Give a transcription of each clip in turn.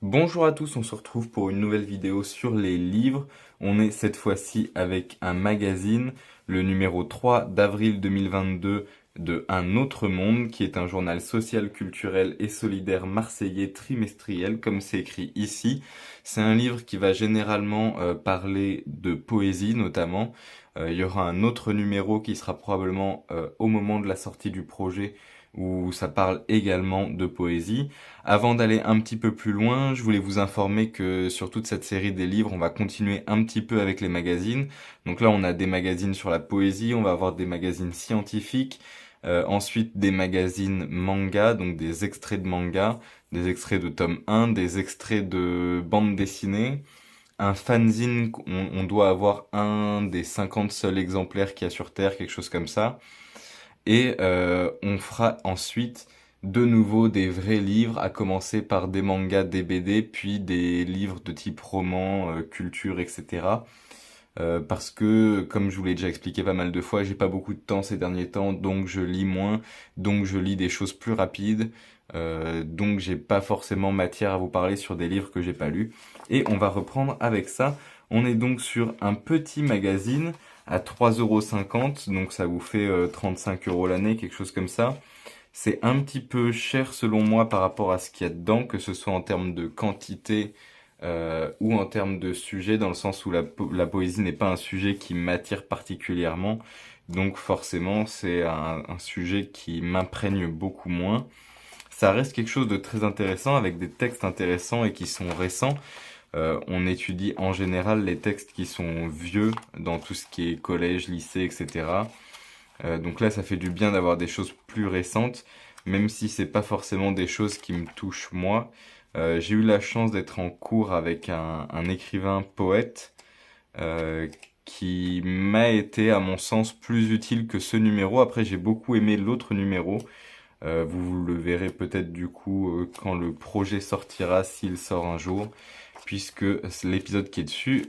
Bonjour à tous, on se retrouve pour une nouvelle vidéo sur les livres. On est cette fois-ci avec un magazine, le numéro 3 d'avril 2022 de Un autre monde, qui est un journal social, culturel et solidaire marseillais trimestriel, comme c'est écrit ici. C'est un livre qui va généralement parler de poésie notamment. Il y aura un autre numéro qui sera probablement au moment de la sortie du projet, où ça parle également de poésie. Avant d'aller un petit peu plus loin, je voulais vous informer que sur toute cette série des livres, on va continuer un petit peu avec les magazines. Donc là, on a des magazines sur la poésie, on va avoir des magazines scientifiques, ensuite des magazines manga, donc des extraits de manga, des extraits de tome 1, des extraits de bande dessinée. Un fanzine, on doit avoir un des 50 seuls exemplaires qu'il y a sur Terre, quelque chose comme ça. Et on fera ensuite de nouveau des vrais livres, à commencer par des mangas, des BD, puis des livres de type roman, culture, etc. Parce que, comme je vous l'ai déjà expliqué pas mal de fois, j'ai pas beaucoup de temps ces derniers temps, donc je lis moins, donc je lis des choses plus rapides, donc j'ai pas forcément matière à vous parler sur des livres que j'ai pas lus. Et on va reprendre avec ça. On est donc sur un petit magazine à 3,50 €, donc ça vous fait 35 € l'année, quelque chose comme ça. C'est un petit peu cher selon moi par rapport à ce qu'il y a dedans, que ce soit en termes de quantité ou en termes de sujet, dans le sens où la poésie n'est pas un sujet qui m'attire particulièrement. Donc forcément, c'est un sujet qui m'imprègne beaucoup moins. Ça reste quelque chose de très intéressant, avec des textes intéressants et qui sont récents. On étudie en général les textes qui sont vieux dans tout ce qui est collège, lycée, etc. Donc là, ça fait du bien d'avoir des choses plus récentes, même si c'est pas forcément des choses qui me touchent moi. J'ai eu la chance d'être en cours avec un écrivain poète euh, qui m'a été, à mon sens, plus utile que ce numéro. Après, j'ai beaucoup aimé l'autre numéro. Vous le verrez peut-être du coup quand le projet sortira, s'il sort un jour, puisque l'épisode qui est dessus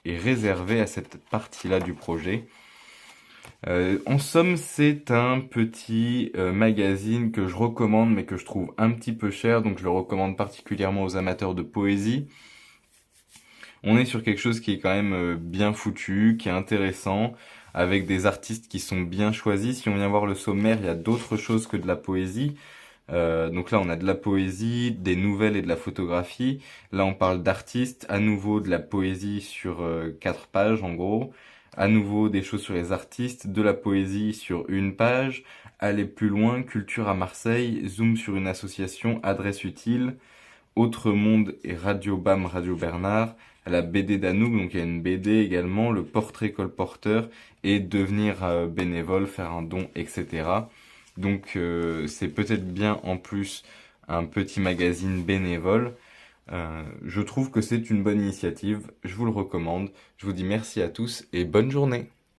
est réservé à cette partie-là du projet. En somme, c'est un petit magazine que je recommande, mais que je trouve un petit peu cher, donc je le recommande particulièrement aux amateurs de poésie. On est sur quelque chose qui est quand même bien foutu, qui est intéressant, avec des artistes qui sont bien choisis. Si on vient voir le sommaire, il y a d'autres choses que de la poésie. Donc là, on a de la poésie, des nouvelles et de la photographie. Là, on parle d'artistes, à nouveau de la poésie sur 4 pages en gros. À nouveau des choses sur les artistes, de la poésie sur une page. Aller plus loin, culture à Marseille, zoom sur une association, adresse utile. Autre Monde et Radio Bam, Radio Bernard, la BD d'Anouk, donc il y a une BD également, le portrait colporteur et devenir bénévole, faire un don, etc. Donc c'est peut-être bien en plus un petit magazine bénévole. Je trouve que c'est une bonne initiative, je vous le recommande. Je vous dis merci à tous et bonne journée.